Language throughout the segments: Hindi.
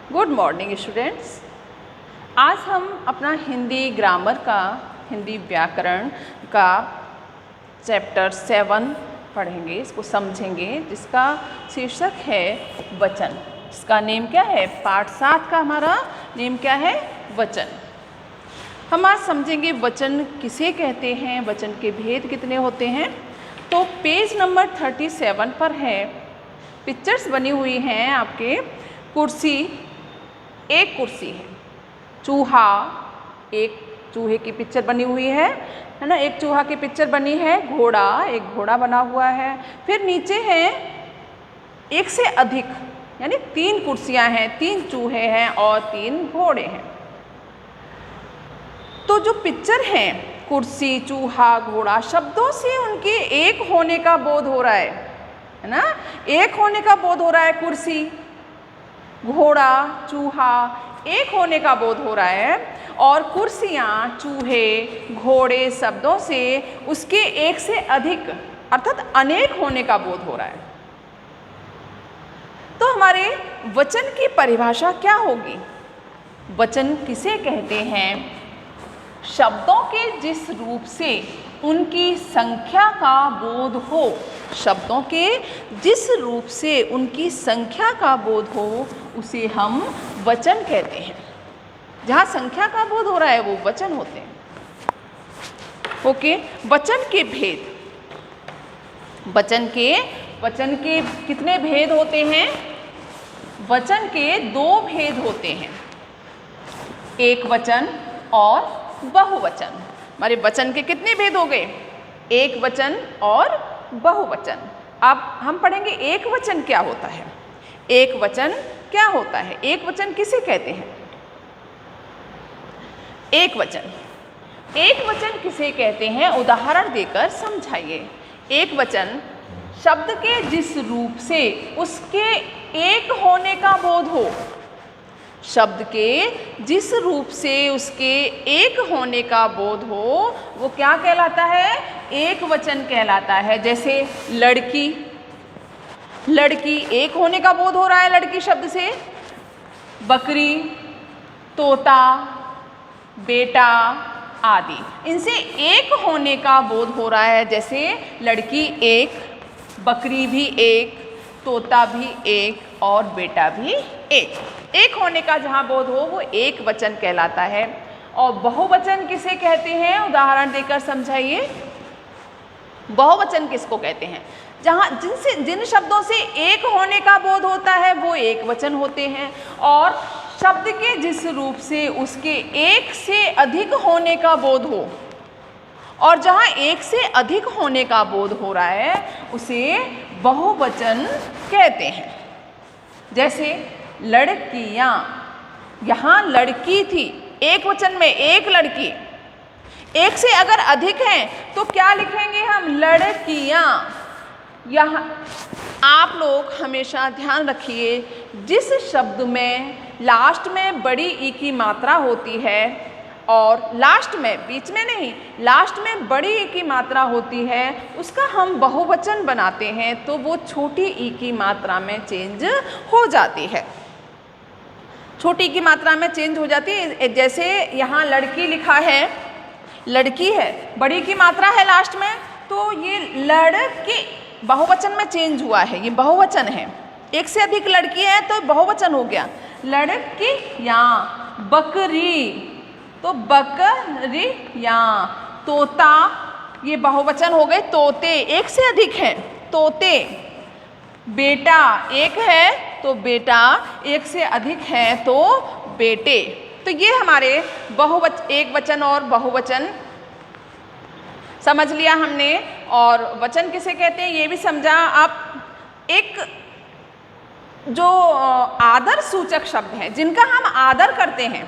Good morning students. आज हम अपना हिंदी ग्रामर का, हिंदी व्याकरण का चैप्टर 7 पढ़ेंगे, इसको समझेंगे, जिसका शीर्षक है वचन। इसका नेम क्या है? पाठ 7 का हमारा नेम क्या है? वचन। हम आज समझेंगे वचन किसे कहते हैं, वचन के भेद कितने होते हैं। तो पेज नंबर 37 पर है, पिक्चर्स बनी हुई हैं आपके। कुर्सी, एक कुर्सी है। चूहा, एक चूहे की पिक्चर बनी हुई है ना, एक चूहा की पिक्चर बनी है। घोड़ा, एक घोड़ा बना हुआ है। फिर नीचे है एक से अधिक, यानी 3 कुर्सियां हैं, 3 चूहे हैं और 3 घोड़े हैं। तो जो पिक्चर है, कुर्सी, चूहा, घोड़ा, शब्दों से उनके एक होने का बोध हो रहा है ना, एक होने का बोध हो रहा है। कुर्सी, घोड़ा, चूहा, एक होने का बोध हो रहा है। और कुर्सियाँ, चूहे, घोड़े शब्दों से उसके एक से अधिक अर्थात अनेक होने का बोध हो रहा है। तो हमारे वचन की परिभाषा क्या होगी? वचन किसे कहते हैं? शब्दों के जिस रूप से उनकी संख्या का बोध हो, शब्दों के जिस रूप से उनकी संख्या का बोध हो, उसे हम वचन कहते हैं। जहाँ संख्या का बोध हो रहा है वो वचन होते हैं। ओके, वचन के भेद। वचन के कितने भेद होते हैं? वचन के 2 भेद होते हैं, एक वचन और बहुवचन। हमारे वचन के कितने भेद हो गए? एक वचन और बहुवचन। अब हम पढ़ेंगे एक वचन क्या होता है। एक वचन क्या होता है? एक वचन किसे कहते हैं? एक वचन किसे कहते हैं? उदाहरण देकर समझाइए। एक वचन शब्द के जिस रूप से उसके एक होने का बोध हो, शब्द के जिस रूप से उसके एक होने का बोध हो, वो क्या कहलाता है? एक वचन कहलाता है। जैसे लड़की, लड़की एक होने का बोध हो रहा है लड़की शब्द से। बकरी, तोता, बेटा आदि, इनसे एक होने का बोध हो रहा है। जैसे लड़की एक, बकरी भी एक, तोता भी एक और बेटा भी एक होने का जहाँ बोध हो वो एक वचन कहलाता है। और बहुवचन किसे कहते हैं? उदाहरण देकर समझाइए। बहुवचन किसको कहते हैं? जहाँ जिन शब्दों से एक होने का बोध होता है वो एक वचन होते हैं, और शब्द के जिस रूप से उसके एक से अधिक होने का बोध हो, और जहाँ एक से अधिक होने का बोध हो रहा है उसे बहुवचन कहते हैं। जैसे लड़कियाँ, यहाँ लड़की थी, एक वचन में एक लड़की। एक से अगर अधिक हैं तो क्या लिखेंगे हम? लड़कियाँ। यहाँ आप लोग हमेशा ध्यान रखिए, जिस शब्द में लास्ट में बड़ी ई की मात्रा होती है और लास्ट में, बीच में नहीं, लास्ट में बड़ी ई की मात्रा होती है, उसका हम बहुवचन बनाते हैं तो वो छोटी ई की मात्रा में चेंज हो जाती है। छोटी की मात्रा में चेंज हो जाती है। जैसे यहाँ लड़की लिखा है, लड़की है, बड़ी की मात्रा है लास्ट में, तो ये लड़की बहुवचन में चेंज हुआ है, ये बहुवचन है। एक से अधिक लड़की है तो बहुवचन हो गया, लड़कियाँ। बकरी तो बकरियाँ। तोता, ये बहुवचन हो गए तोते, एक से अधिक है तोते। बेटा एक है तो बेटा, एक से अधिक है तो बेटे। तो ये हमारे एक वचन और बहुवचन समझ लिया हमने। और वचन किसे कहते हैं ये भी समझा। आप एक जो आदर सूचक शब्द हैं, जिनका हम आदर करते हैं,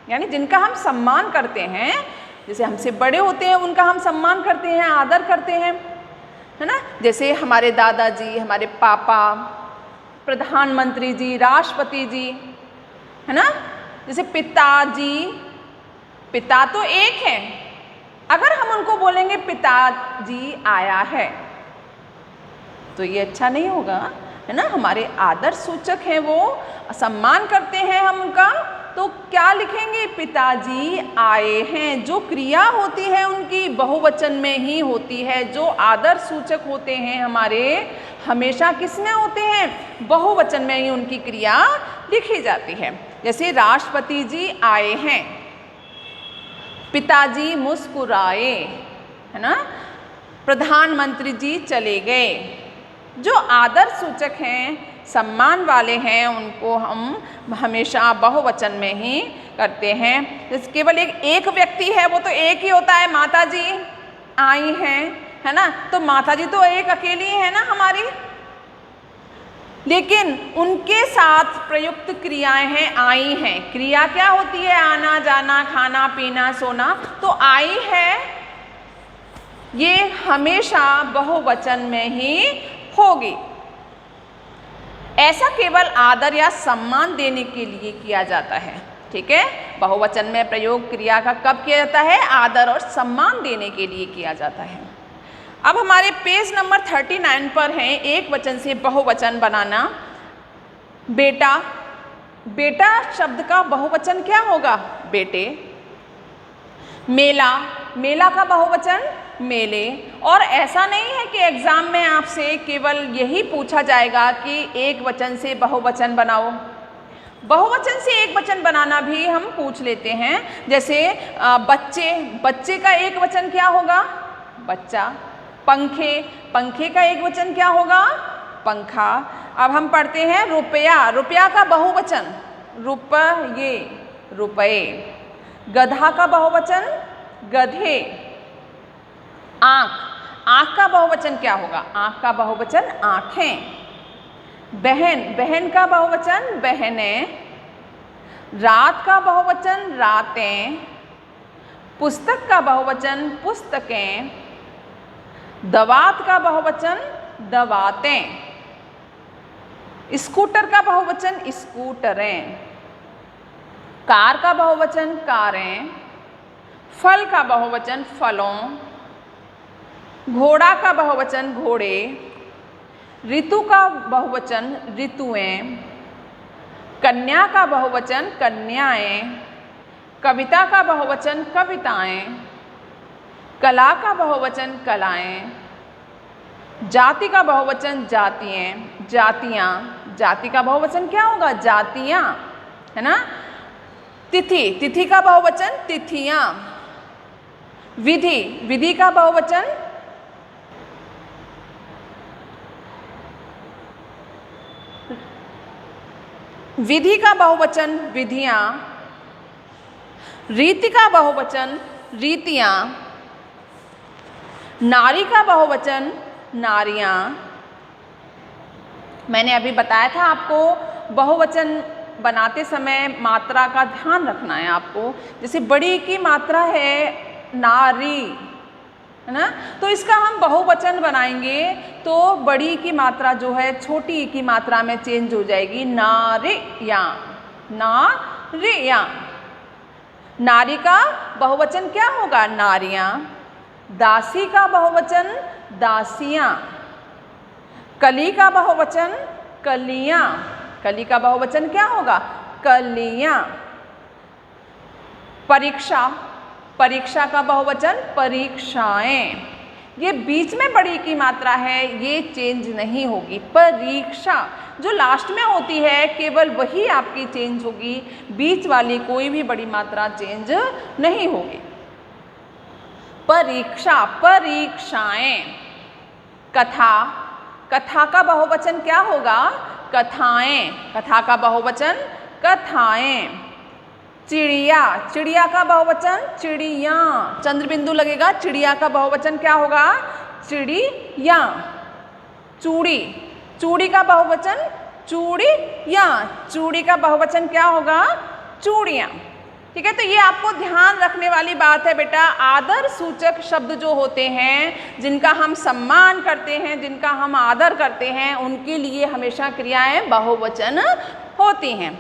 यानी जिनका हम सम्मान करते हैं, जैसे हमसे बड़े होते हैं उनका हम सम्मान करते हैं, आदर करते हैं, है ना। जैसे हमारे दादाजी, हमारे पापा, प्रधानमंत्री जी, राष्ट्रपति जी, है ना। जैसे पिताजी, पिता तो एक है, अगर हम उनको बोलेंगे पिताजी आया है तो ये अच्छा नहीं होगा। है ना, हमारे आदर सूचक हैं, वो सम्मान करते हैं हम उनका, तो क्या लिखेंगे? पिताजी आए हैं। जो क्रिया होती है उनकी बहुवचन में ही होती है, जो आदर सूचक होते हैं हमारे हमेशा किस में होते हैं? बहुवचन में ही उनकी क्रिया लिखी जाती है। जैसे राष्ट्रपति जी आए हैं, पिताजी मुस्कुराए, है ना, प्रधानमंत्री जी चले गए। जो आदर सूचक हैं, सम्मान वाले हैं, उनको हम हमेशा बहुवचन में ही करते हैं। जैसे केवल एक व्यक्ति है, वो तो एक ही होता है, माता जी आई हैं, है ना, तो माता जी तो एक अकेली है ना हमारी, लेकिन उनके साथ प्रयुक्त क्रियाएं हैं आई हैं। क्रिया क्या होती है? आना जाना, खाना पीना, सोना। तो आई है ये हमेशा बहुवचन में ही होगी। ऐसा केवल आदर या सम्मान देने के लिए किया जाता है, ठीक है। बहुवचन में प्रयोग क्रिया का कब किया जाता है? आदर और सम्मान देने के लिए किया जाता है। अब हमारे पेज नंबर 39 पर हैं एक वचन से बहुवचन बनाना। बेटा, बेटा शब्द का बहुवचन क्या होगा? बेटे। मेला, मेला का बहुवचन मेले। और ऐसा नहीं है कि एग्जाम में आपसे केवल यही पूछा जाएगा कि एक वचन से बहुवचन बनाओ। बहुवचन से एक वचन बनाना भी हम पूछ लेते हैं। जैसे बच्चे, बच्चे का एक वचन क्या होगा? बच्चा। पंखे, पंखे का एक वचन क्या होगा? पंखा। अब हम पढ़ते हैं रुपया, रुपया का बहुवचन रुपये, रुपए। गधा का बहुवचन गधे। आँख, आँख का बहुवचन क्या होगा? आँख का बहुवचन आँखें। बहन, बहन का बहुवचन बहनें। रात का बहुवचन रातें। पुस्तक का बहुवचन पुस्तकें। दवात का बहुवचन दवातें। स्कूटर का बहुवचन स्कूटरें। कार का बहुवचन कारें। फल का बहुवचन फलों। घोड़ा का बहुवचन घोड़े। ऋतु का बहुवचन ऋतुएं। कन्या का बहुवचन कन्याएं। कविता का बहुवचन कविताएं। कला का बहुवचन कलाएं। जाति का बहुवचन जातियां, जातियां। जाति का बहुवचन क्या होगा? जातियां, है ना। तिथि, तिथि का बहुवचन तिथियां। विधि, विधि का बहुवचन विधि का बहुवचन विधियां। रीति का बहुवचन रीतियां। नारी का बहुवचन नारियां। मैंने अभी बताया था आपको बहुवचन बनाते समय मात्रा का ध्यान रखना है आपको। जैसे बड़ी की मात्रा है नारी, है ना, तो इसका हम बहुवचन बनाएंगे तो बड़ी की मात्रा जो है छोटी की मात्रा में चेंज हो जाएगी, नारियां, नारियां। नारी का बहुवचन क्या होगा? नारियां। दासी का बहुवचन दासियां। कली का बहुवचन कलियां। कली का बहुवचन क्या होगा? कलियां। परीक्षा, परीक्षा का बहुवचन परीक्षाएं। ये बीच में बड़ी की मात्रा है, ये चेंज नहीं होगी। परीक्षा जो लास्ट में होती है केवल वही आपकी चेंज होगी, बीच वाली कोई भी बड़ी मात्रा चेंज नहीं होगी। परीक्षा, परीक्षाएं। कथा, कथा का बहुवचन क्या होगा? कथाएं। कथा का बहुवचन कथाएं। चिड़िया, चिड़िया का बहुवचन चिड़िया। चंद्र बिंदु लगेगा, चिड़िया का बहुवचन क्या होगा? चिड़िया। चूड़ी, चूड़ी का बहुवचन चूड़ियाँ। चूड़ी का बहुवचन क्या होगा? चूड़ियाँ। ठीक है, तो ये आपको ध्यान रखने वाली बात है बेटा। आदर सूचक शब्द जो होते हैं, जिनका हम सम्मान करते हैं, जिनका हम आदर करते हैं, उनके लिए हमेशा क्रियाएं बहुवचन होती हैं।